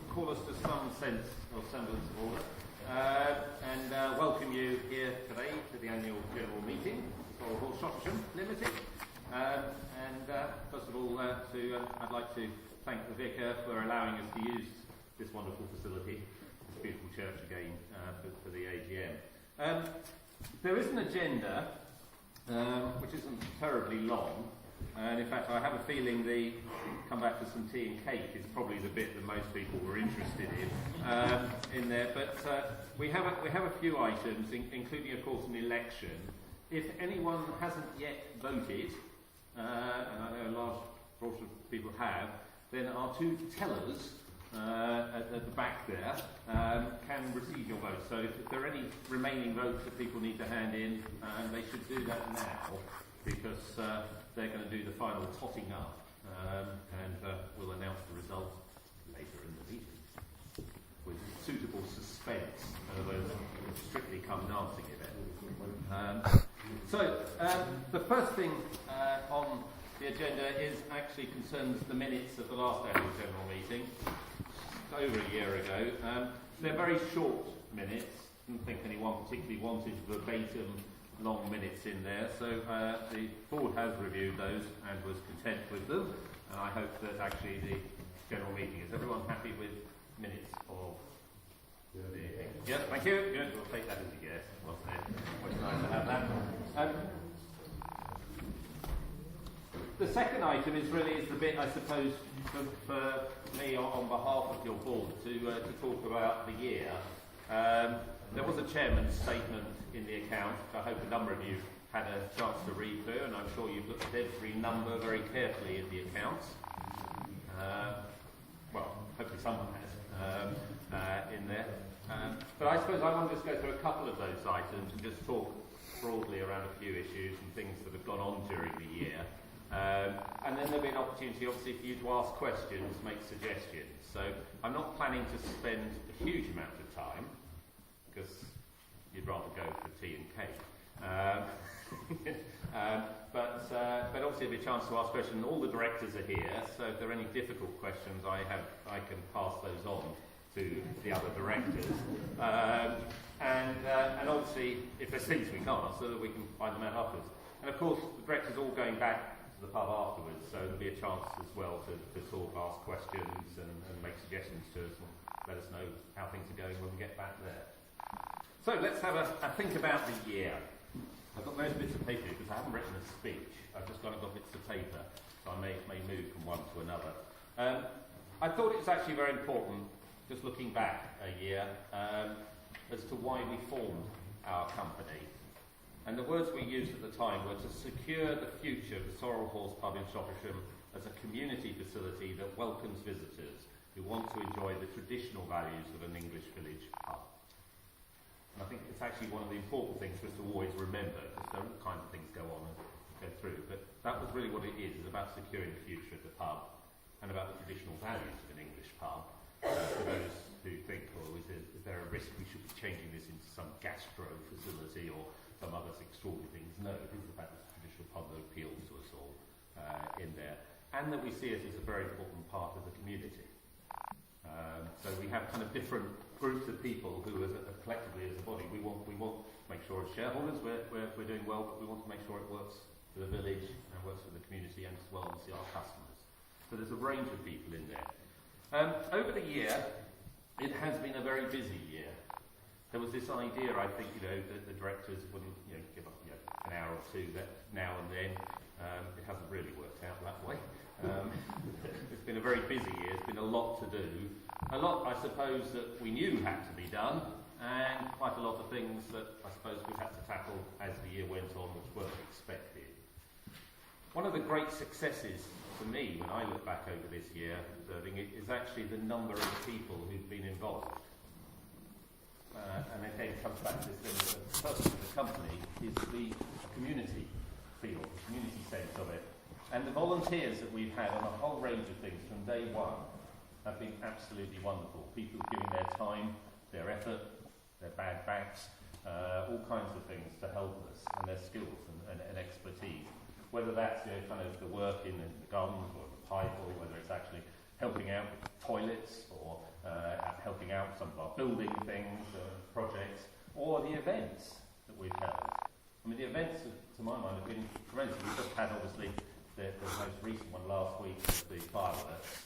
Call us to some sense or semblance of order, and welcome you here today to the annual general meeting of Sorrel Horse AGM Limited. First of all, I'd like to thank the Vicar for allowing us to use this wonderful facility, this beautiful church again, for the AGM. There is an agenda which isn't terribly long, and in fact I have a feeling the come back to some tea and cake is probably the bit that most people were interested in there. But we have a few items, including of course an election. If anyone hasn't yet voted, and I know a large portion of people have, then our two tellers at the back there can receive your votes. So if there are any remaining votes that people need to hand in, they should do that now, because they're going to do the final totting up, and we'll announce the results later in the meeting with suitable suspense, although strictly come dancing event. So the first thing on the agenda actually concerns the minutes of the last annual general meeting, over a year ago. They're very short minutes. I didn't think anyone particularly wanted verbatim long minutes in there, so the board has reviewed those and was content with them, and I hope that actually the general meeting, is everyone happy with minutes of the meeting? Yes, thank you. Good. We'll take that as a yes, wasn't it? It's nice to have that. The second item is the bit, I suppose, for me on behalf of your board to talk about the year. There was a chairman's statement in the account, which I hope a number of you had a chance to read through, and I'm sure you've looked at every number very carefully in the accounts. Well, hopefully someone has in there. But I suppose I want to just go through a couple of those items and just talk broadly around a few issues and things that have gone on during the year. And then there'll be an opportunity, obviously, for you to ask questions, make suggestions. So I'm not planning to spend a huge amount of time, because you'd rather go for tea and cake. But obviously there'll be a chance to ask questions. All the directors are here, so if there are any difficult questions, I can pass those on to the other directors. And obviously, if there's things we can't, so that we can find them out afterwards. And of course, the directors are all going back to the pub afterwards, so there'll be a chance as well to talk, ask questions, and make suggestions to us, and let us know how things are going when we get back there. So let's have a think about the year. I've got those bits of paper because I haven't written a speech. I've just got bits of paper, so I may move from one to another. I thought it was actually very important, just looking back a year, as to why we formed our company. And the words we used at the time were to secure the future of the Sorrel Horse pub in Shropshire as a community facility that welcomes visitors who want to enjoy the traditional values of an English village pub. And I think it's actually one of the important things for us to always remember, because there are all kinds of things go on and go through, but that was really what it is about securing the future of the pub and about the traditional values of an English pub. For those who think, is there a risk we should be changing this into some gastro facility or some other extraordinary things? No, it is about the traditional pub that appeals to us all in there, and that we see it as a very important part of the community. So we have kind of different groups of people who, collectively as a body, we want to make sure as shareholders we're doing well, but we want to make sure it works for the village and works for the community and as well as our customers. So there's a range of people in there. Over the year, it has been a very busy year. There was this idea, I think, that the directors wouldn't, give up, an hour or two now and then. It hasn't really worked out that way. It's been a very busy year. It's been a lot to do. A lot, I suppose, that we knew had to be done, and quite a lot of things that I suppose we had to tackle as the year went on, which weren't expected. One of the great successes for me, when I look back over this year, observing it, is actually the number of people who've been involved. And again, it comes back to this thing that the purpose of the company is the community feel, the community sense of it. And the volunteers that we've had on a whole range of things from day one have been absolutely wonderful. People giving their time, their effort, their bad backs, all kinds of things to help us, and their skills and expertise. Whether that's kind of the work in the gardens or the pipe, or whether it's actually helping out with toilets, or helping out some of our building things, projects, or the events that we've held. I mean, the events, to my mind, have been tremendous. We've just had, obviously, the most recent one last week, the fireworks,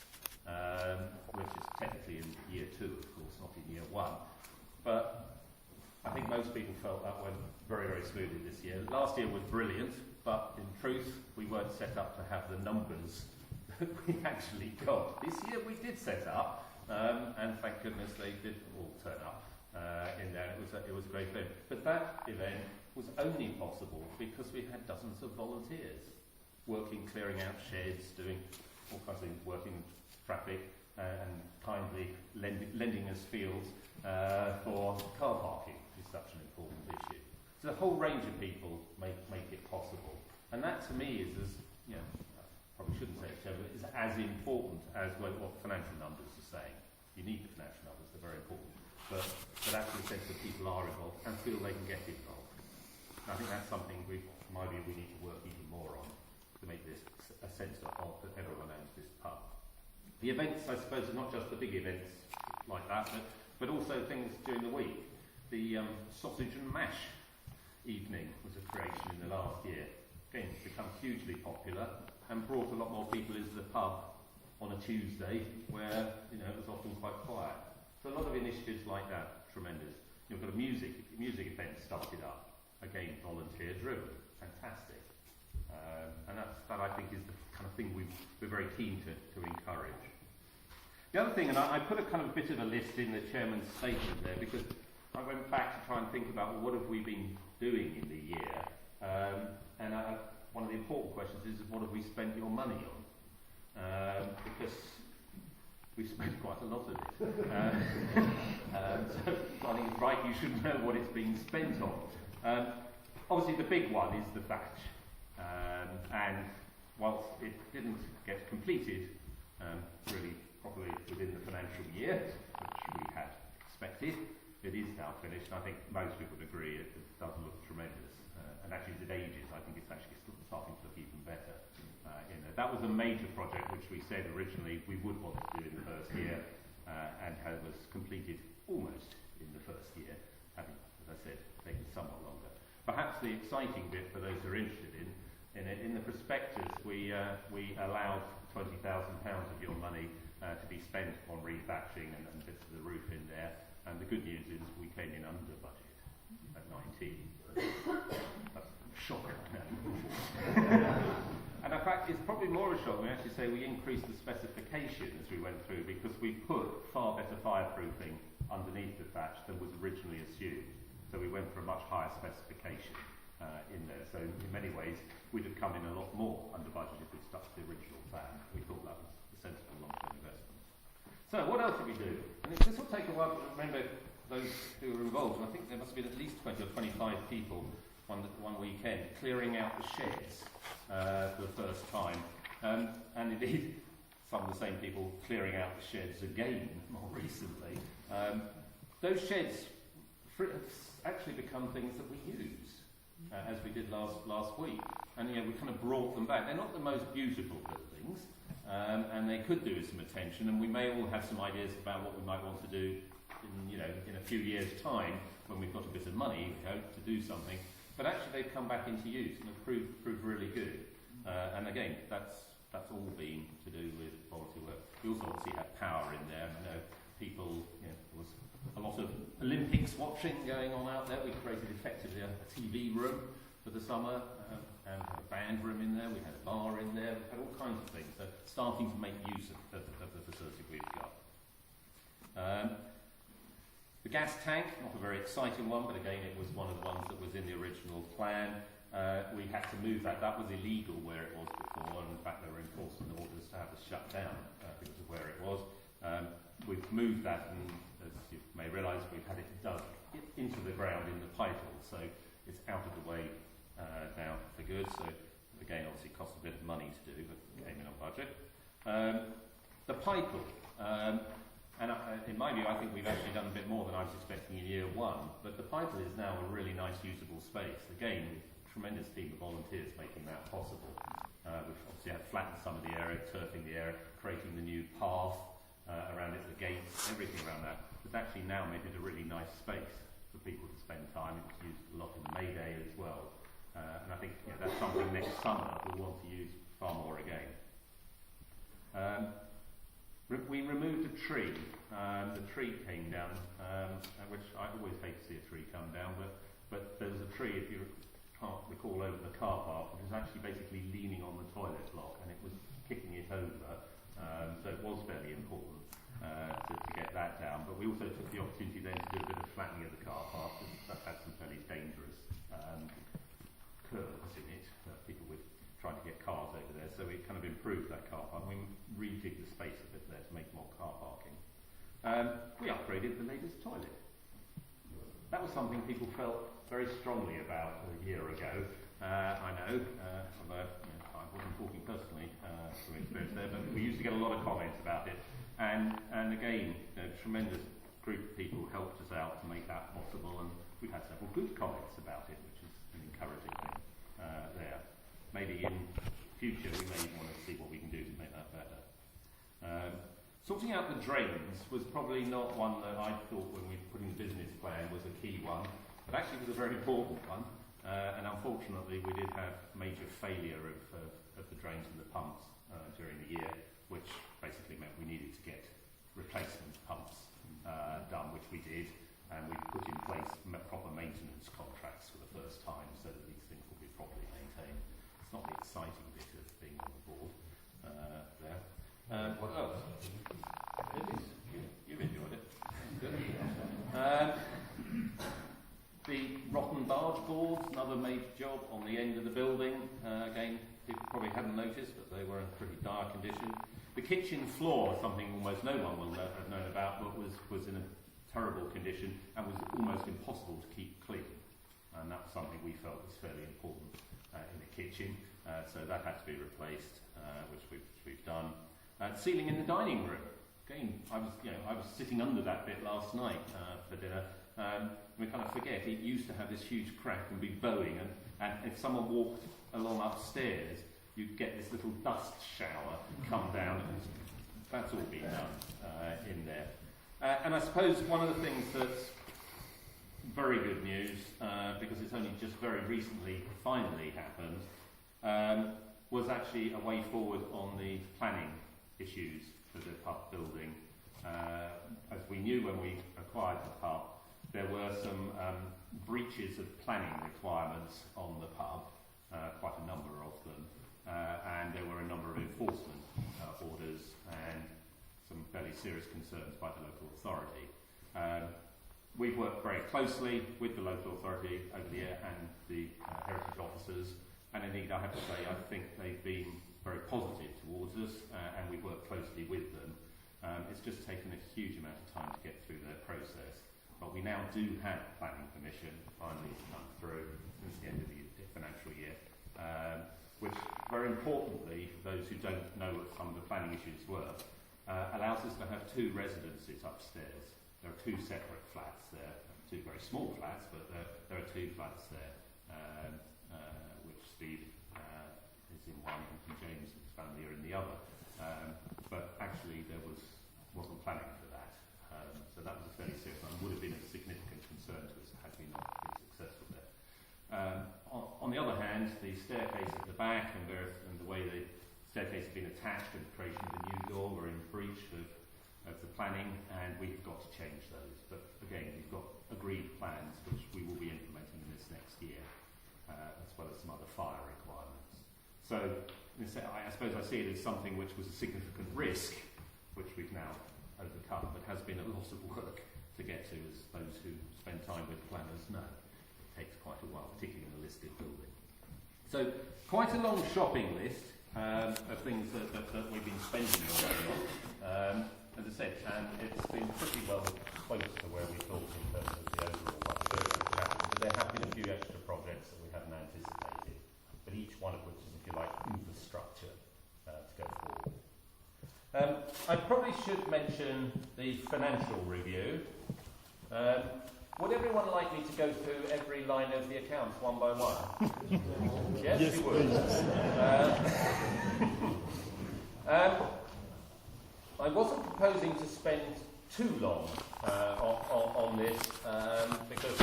which is technically in year 2, of course, not in year 1. But I think most people felt that went very, very smoothly this year. Last year was brilliant, but in truth, we weren't set up to have the numbers that we actually got. This year we did set up, and thank goodness they did all turn up in there. It was a great event. But that event was only possible because we had dozens of volunteers working, clearing out sheds, doing all kinds of things, working traffic, and kindly lending us fields for car parking, which is such an important issue. So the whole range of people make it possible. And that to me is probably shouldn't say it, but is as important as what financial numbers are saying. You need the financial numbers, they're very important. But actually the sense that people are involved and feel they can get involved. And I think that's something in my view we need to work even more on to make this a sense of that everyone owns this pub. The events, I suppose, are not just the big events like that, but also things during the week. The sausage and mash evening was a creation in the last year. Again, it's become hugely popular and brought a lot more people into the pub on a Tuesday where it was often quite quiet. So a lot of initiatives like that, tremendous. You've got a music event started up, again volunteer driven, fantastic. And that I think is the kind of thing we're very keen to encourage. The other thing, and I put a kind of bit of a list in the chairman's statement there because I went back to try and think about what have we been doing in the year, and one of the important questions is what have we spent your money on? Because we've spent quite a lot of it. So I think it's right you should know what it's being spent on. Obviously the big one is the thatch, and whilst it didn't get completed really properly within the financial year, which we had expected, it is now finished, and I think most people would agree it does look tremendous. And actually, as it ages, I think it's actually starting to look even better. That was a major project which we said originally we would want to do in the first year, and was completed almost in the first year, having, as I said, taken somewhat longer. Perhaps the exciting bit for those who are interested in the prospectus, we allowed £20,000 of your money to be spent on rethatching and bits of the roof in there. And the good news is we came in under budget at 19. That's a shock. And in fact, it's probably more a shock when we actually say we increased the specification as we went through because we put far better fireproofing underneath the thatch than was originally assumed. So we went for a much higher specification in there. So in many ways, we'd have come in a lot more under budget if we'd stuck to the original plan. We thought that was a sensible long-term investment. So what else did we do? And this will take a while to remember those who were involved. I think there must have been at least 20 or 25 people one weekend clearing out the sheds for the first time. And indeed, some of the same people clearing out the sheds again more recently. Those sheds actually become things that we use, as we did last week. And we kind of brought them back. They're not the most beautiful buildings. And they could do with some attention, and we may all have some ideas about what we might want to do in a few years' time when we've got a bit of money, we hope, to do something. But actually they've come back into use and have proved really good. And again, that's all been to do with quality work. We also obviously have power in there. I know people, there was a lot of Olympics watching going on out there. We created effectively a TV room for the summer, and had a band room in there, we had a bar in there, we had all kinds of things. So starting to make use of the facility we've got. The gas tank, not a very exciting one, but again it was one of the ones that was in the original plan. We had to move that. That was illegal where it was before, and in fact there were enforcement orders to have us shut down because of where it was. We've moved that, and as you may realise, we've had it dug into the ground in the pipe, so it's out of the way now for good. So again, obviously cost a bit of money to do, but came in on budget. The pipe, and in my view, I think we've actually done a bit more than I was expecting in year 1. But the pipe is now a really nice, usable space. Again, tremendous team of volunteers making that possible. We've obviously had flattened some of the area, turfing the area, creating the new path around it, the gates, everything around that. It's actually now made it a really nice space for people to spend time. It was used a lot in May Day as well. And I think that's something next summer we'll want to use far more again. We removed a tree. The tree came down, which I always hate to see a tree come down, but there was a tree, if you can't recall, over the car park, which was actually basically leaning on the toilet block, and it was kicking it over. So it was fairly important to get that down. But we also took the opportunity then to do a bit of flattening of the car park, because that had some fairly dangerous curves in it, people with trying to get cars over there. So we kind of improved that car park. We rejigged the space a bit there to make more car parking. We upgraded the neighbour's toilet. That was something people felt very strongly about a year ago. I know, although I wasn't talking personally from experience there, but we used to get a lot of comments about it. And again, tremendous group of people helped us out to make that possible, and we've had several good comments about it, which is an encouraging thing there. Maybe in future we may want to see what we can do to make that better. Sorting out the drains was probably not one that I thought when we put in the business plan was a key one, but actually it was a very important one. And unfortunately we did have major failure of the drains and the pumps during the year, which basically meant we needed to get replacement pumps done, which we did, and we put in place proper maintenance contracts for the first time so that these things will be properly maintained. It's not the exciting bit of being on the board there. What else? It is. You've enjoyed it. Good. The rotten barge boards, another major job on the end of the building. Again, people probably haven't noticed, but they were in pretty dire condition. The kitchen floor, something almost no one will have known about, but was in a terrible condition and was almost impossible to keep clean. And that was something we felt was fairly important in the kitchen. So that had to be replaced, which we've done. Ceiling in the dining room. Again, I was sitting under that bit last night for dinner. We kind of forget it used to have this huge crack and be bowing, and if someone walked along upstairs, you'd get this little dust shower come down, and that's all been done in there. And I suppose one of the things that's very good news, because it's only just very recently finally happened, was actually a way forward on the planning issues for the pub building. As we knew when we acquired the pub, there were some breaches of planning requirements on the pub, quite a number of them, and there were a number of enforcement orders and some fairly serious concerns by the local authority. We've worked very closely with the local authority over the year and the heritage officers, and indeed I have to say I think they've been very positive towards us, and we've worked closely with them. It's just taken a huge amount of time to get through their process. But we now do have planning permission, finally it's come through since the end of the financial year, which very importantly, for those who don't know what some of the planning issues were, allows us to have two residences upstairs. There are two separate flats there, two very small flats, but there are two flats there, which Steve is in one and James' family are in the other. But actually there wasn't planning for that. So that was a fairly serious one. Would have been a significant concern to us had we not been successful there. On the other hand, the staircase at the back and the way the staircase had been attached and the creation of a new door were in breach of the planning, and we've got to change those. But again, we've got agreed plans which we will be implementing in this next year, as well as some other fire requirements. So I suppose I see it as something which was a significant risk, which we've now overcome, but has been a lot of work to get to, as those who spend time with planners know. It takes quite a while, particularly in a listed building. So quite a long shopping list of things that we've been spending on. As I said, and it's been pretty well close to where we thought in terms of the overall budget. But there have been a few extra projects that we haven't anticipated, but each one of which is, if you like, infrastructure to go forward. I probably should mention the financial review. Would everyone like me to go through every line of the accounts one by one? Yes, Yes, you would. I wasn't proposing to spend too long on this because,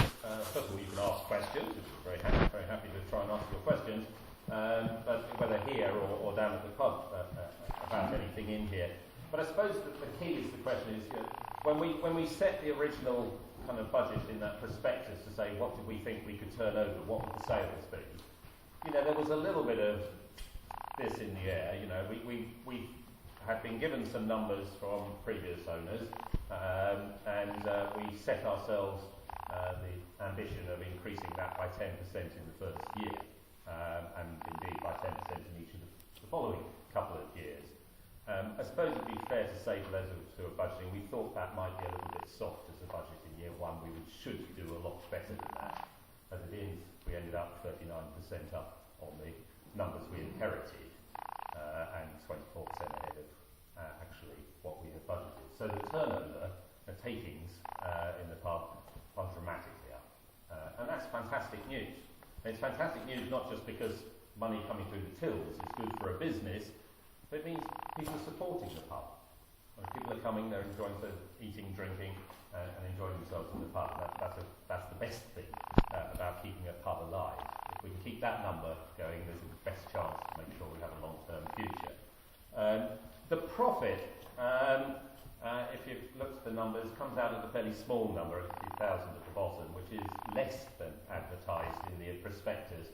first of all, you can ask questions, which is very happy to try and answer your questions, but whether here or down at the pub about anything in here. But I suppose that the key is the question is, when we set the original kind of budget in that prospectus to say what did we think we could turn over, what would the sales be? There was a little bit of this in the air. We had been given some numbers from previous owners, and we set ourselves the ambition of increasing that by 10% in the first year, and indeed by 10% in each of the following couple of years. I suppose it would be fair to say for those of us who are budgeting, we thought that might be a little bit soft as a budget in year one. We should do a lot better than that. As it is, we ended up 39% up on the numbers we inherited, and 24% ahead of actually what we had budgeted. So the turnover, the takings in the pub are dramatically up. And that's fantastic news. And it's fantastic news not just because money coming through the tills is good for a business, but it means people are supporting the pub. When people are coming, they're enjoying eating, drinking, and enjoying themselves in the pub. That's the best thing about keeping a pub alive. If we can keep that number going, there's the best chance to make sure we have a long-term future. The profit, if you look at the numbers, comes out at a fairly small number of 50,000 at the bottom, which is less than advertised in the prospectus.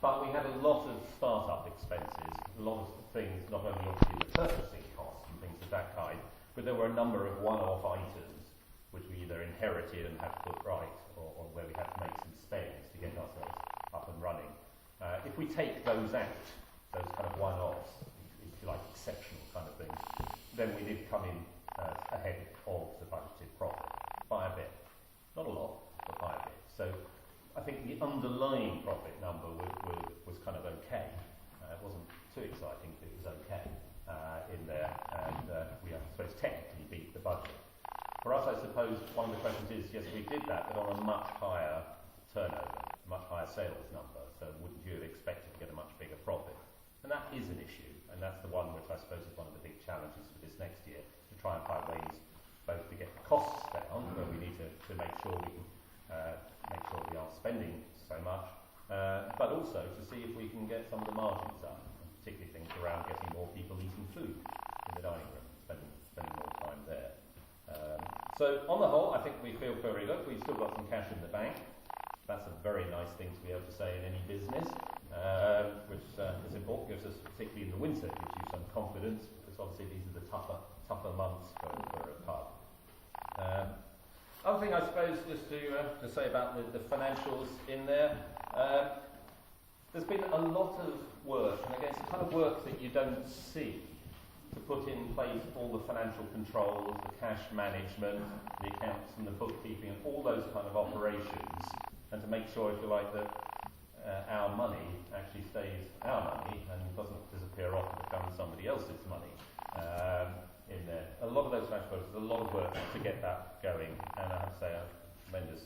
But we had a lot of start-up expenses, a lot of things, not only obviously the purchasing costs and things of that kind, but there were a number of one-off items which we either inherited and had to put right, or where we had to make some spends to get ourselves up and running. If we take those out, those kind of one-offs, if you like, exceptional kind of things, then we did come in ahead of the budgeted profit by a bit. Not a lot, but by a bit. So I think the underlying profit number was kind of okay. It wasn't too exciting, but it was okay in there, and we, I suppose, technically beat the budget. For us, I suppose, one of the questions is, yes, we did that, but on a much higher turnover, much higher sales number, so wouldn't you have expected to get a much bigger profit? And that is an issue, and that's the one which I suppose is one of the big challenges for this next year, to try and find ways both to get the costs down, where we need to make sure we can make sure we aren't spending so much, but also to see if we can get some of the margins up, particularly things around getting more people eating food in the dining room, spending more time there. So on the whole, I think we feel very good. We've still got some cash in the bank. That's a very nice thing to be able to say in any business, which is important, gives us, particularly in the winter, gives you some confidence, because obviously these are the tougher months for a pub. Other thing I suppose just to say about the financials in there, there's been a lot of work, and again it's the kind of work that you don't see, to put in place all the financial controls, the cash management, the accounts and the bookkeeping and all those kind of operations, and to make sure, if you like, that our money actually stays our money and doesn't disappear off and become somebody else's money in there. A lot of those financial processes, a lot of work to get that going, and I have to say a tremendous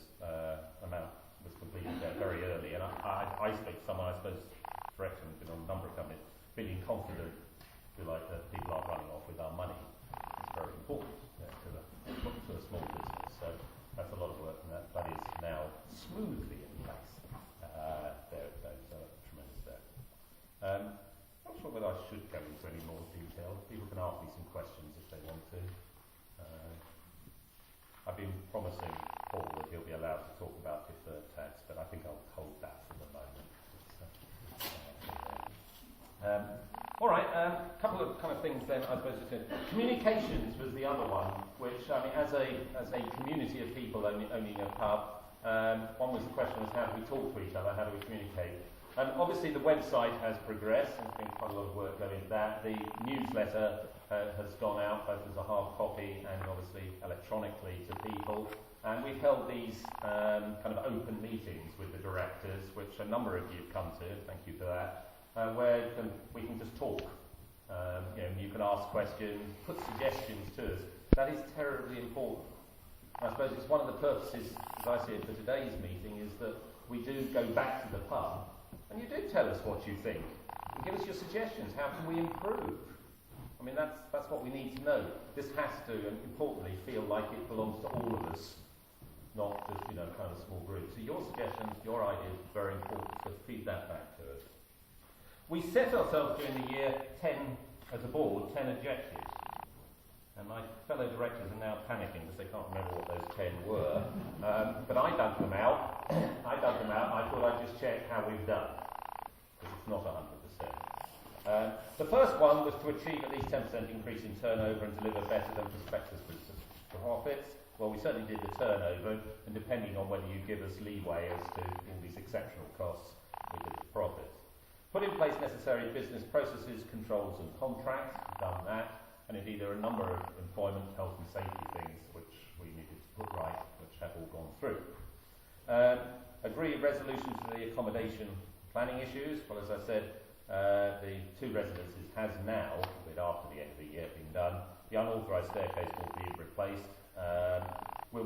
amount was completed there very early. And I speak to someone, I suppose, director, has been on a number of companies, feeling confident, if you like, that people aren't running off with our money. It's very important to a small business. So that's a lot of work, and that is now smoothly in place. So tremendous there. Not sure whether I should go into any more detail. People can ask me some questions if they want to. I've been promising Paul that he'll be allowed to talk about deferred tax, but I think I'll hold that for the moment. All right, a couple of kind of things then, I suppose. Communications was the other one, which, I mean, as a community of people owning a pub, one was the question was, how do we talk to each other, how do we communicate? And obviously the website has progressed, and there's been quite a lot of work going into that. The newsletter has gone out, both as a hard copy and obviously electronically to people. And we've held these kind of open meetings with the directors, which a number of you have come to, thank you for that. Where we can just talk. You can ask questions, put suggestions to us. That is terribly important. I suppose it's one of the purposes, as I see it, for today's meeting, is that we do go back to the pub, and you do tell us what you think. And give us your suggestions. How can we improve? I mean, that's what we need to know. This has to, and importantly, feel like it belongs to all of us, not just, kind of small groups. So your suggestions, your ideas, very important, so feed that back to us. We set ourselves during the year 10, as a board, 10 objectives. And my fellow directors are now panicking because they can't remember what those 10 were. But I dug them out. I thought I'd just check how we've done, because it's not 100%. The first one was to achieve at least 10% increase in turnover and deliver better than prospectus profits. Well, we certainly did the turnover, and depending on whether you give us leeway as to all these exceptional costs, we did the profits. Put in place necessary business processes, controls and contracts. We've done that. And indeed, there are a number of employment, health and safety things which we needed to put right, which have all gone through. Agree resolutions to the accommodation planning issues. Well, as I said, the 2 residences has now, a bit after the end of the year, been done. The unauthorised staircase will be replaced. We're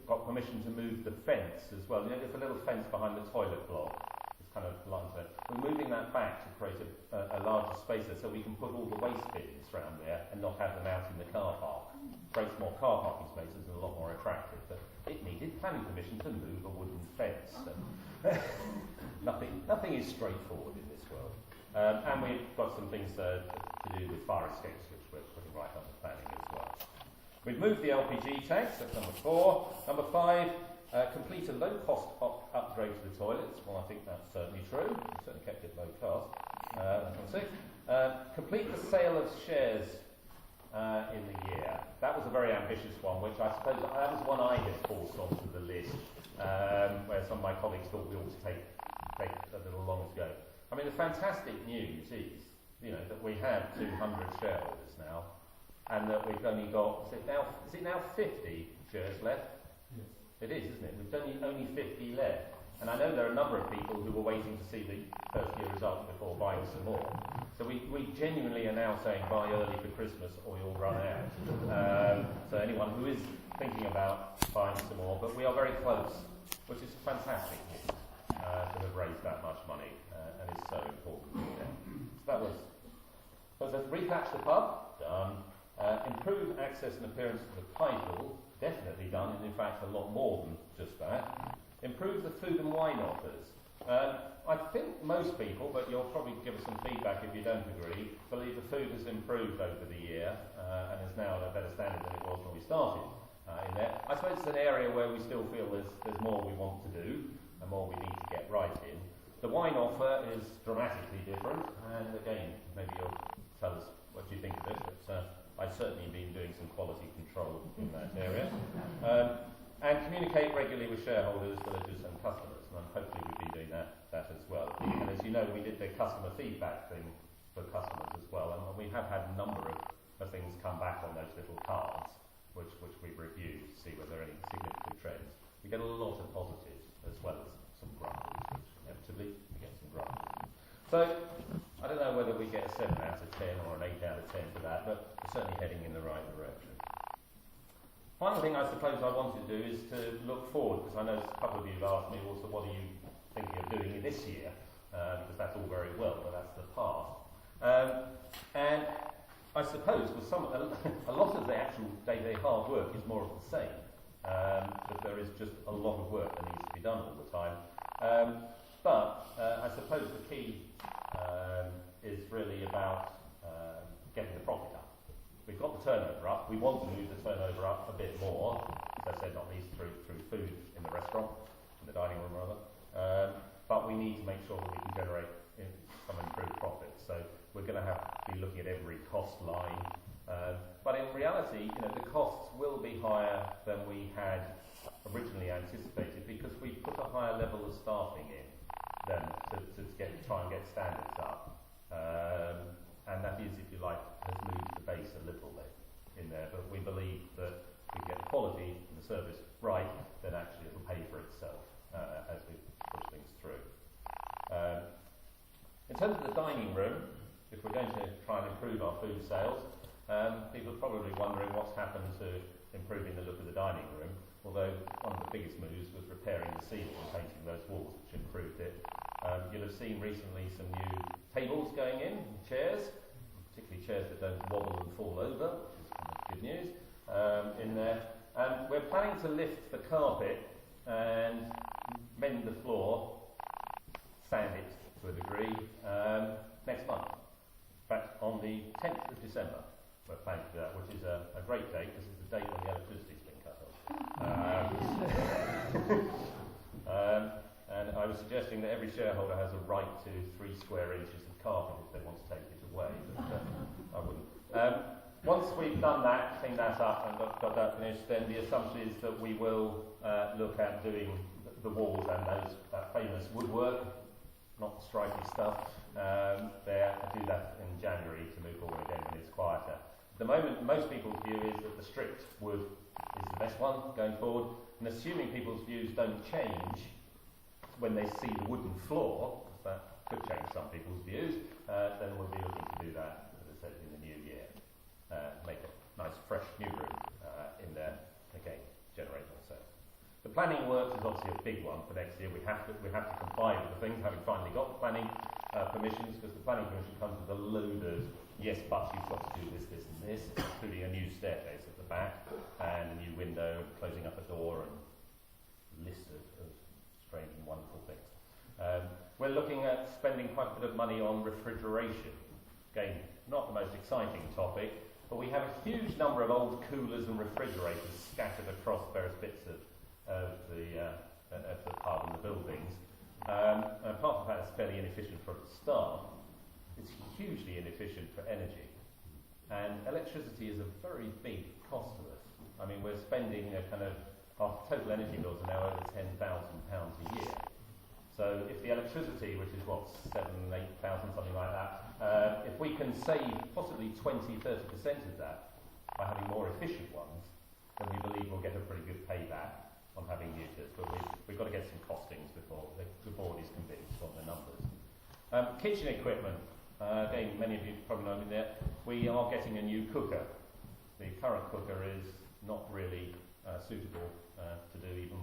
got permission to move the fence as well. There's a little fence behind the toilet block. It's kind of lying there. We're moving that back to create a larger space there so we can put all the waste bins around there and not have them out in the car park. Creates more car parking spaces and a lot more attractive. But it needed planning permission to move a wooden fence. Nothing is straightforward in this world. And we've got some things to do with fire escapes, which we're putting right under planning as well. We've moved the LPG tanks, that's number 4. Number 5, complete a low-cost upgrade to the toilets. Well, I think that's certainly true. We certainly kept it low cost. Number 6, complete the sale of shares in the year. That was a very ambitious one, which I suppose that was one I had forced onto the list, where some of my colleagues thought we ought to take a little longer to go. I mean, the fantastic news is, that we have 200 shareholders now, and that we've only got, is it now 50 shares left? Yes. It is, isn't it? We've only 50 left. And I know there are a number of people who were waiting to see the first year results before buying some more. So we genuinely are now saying buy early for Christmas or you'll run out. So anyone who is thinking about buying some more, but we are very close, which is fantastic news, to have raised that much money, and it's so important. So that was repatch the pub, done. Improve access and appearance of the title, definitely done, and in fact a lot more than just that. Improve the food and wine offers. I think most people, but you'll probably give us some feedback if you don't agree, believe the food has improved over the year and is now at a better standard than it was when we started in there. I suppose it's an area where we still feel there's more we want to do and more we need to get right in. The wine offer is dramatically different, and again, maybe you'll tell us what you think of it, but I've certainly been doing some quality control in that area. And communicate regularly with shareholders, villagers and customers, and hopefully we've been doing that as well. And as you know, we did the customer feedback thing for customers as well, and we have had a number of things come back on those little cards, which we've reviewed to see whether there are any significant trends. We get a lot of positives as well as some grumbles, which inevitably we get some grumbles. So, I don't know whether we get a 7 out of 10 or an 8 out of 10 for that, but we're certainly heading in the right direction. Final thing I suppose I wanted to do is to look forward, because I know a couple of you have asked me also what are you thinking of doing this year, because that's all very well, but that's the past. And I suppose with a lot of the actual day-to-day hard work is more of the same, but there is just a lot of work that needs to be done all the time. But I suppose the key is really about getting the profit up. We've got the turnover up. We want to move the turnover up a bit more, as I said, not least through food in the restaurant, in the dining room rather. But we need to make sure that we can generate some improved profits. So we're going to have to be looking at every cost line. But in reality, the costs will be higher than we had originally anticipated because we put a higher level of staffing in than to try and get standards up. And that is, if you like, has moved the base a little bit in there. But we believe that if we get the quality and the service right, then actually it'll pay for itself as we push things through. In terms of the dining room, if we're going to try and improve our food sales, People are probably wondering what's happened to improving the look of the dining room, although one of the biggest moves was repairing the ceiling and painting those walls, which improved it. You'll have seen recently some new tables going in, chairs, particularly chairs that don't wobble and fall over, which is kind of good news, in there. And we're planning to lift the carpet and mend the floor, sand it to a degree, next month. In fact, on the 10th of December, we're planning to do that, which is a great date because it's the date when the electricity's been cut off. And I was suggesting that every shareholder has a right to 3 square inches of carpet if they want to take it away, but I wouldn't. Once we've done that, cleaned that up and got that finished, then the assumption is that we will look at doing the walls and those famous woodwork, not striky stuff, there. I do that in January to move forward again when it's quieter. At the moment, most people's view is that the stripped wood is the best one going forward, and assuming people's views don't change when they see the wooden floor, that could change some people's views, then we'll be looking to do that, as I said, in the new year. Make a nice fresh new room in there, again, generate more sales. The planning works is obviously a big one for next year. We have to comply with the things, having finally got the planning permissions, because the planning permission comes with a load of yes, but you've got to do this, this and this, including a new staircase at the back, and a new window, closing up a door, and a list of strange and wonderful things. We're looking at spending quite a bit of money on refrigeration. Again, not the most exciting topic, but we have a huge number of old coolers and refrigerators scattered across various bits of the pub and the buildings. And apart from that, it's fairly inefficient for the staff. It's hugely inefficient for energy. And electricity is a very big cost to us. I mean, we're spending our total energy bills are now over £10,000 a year. So if the electricity, which is what, 7,000, 8,000, something like that, if we can save possibly 20, 30% of that by having more efficient ones, then we believe we'll get a pretty good payback on having meters. But we've got to get some costings before the board is convinced on the numbers. Kitchen equipment. Again, many of you probably know me there. We are getting a new cooker. The current cooker is not really suitable to do even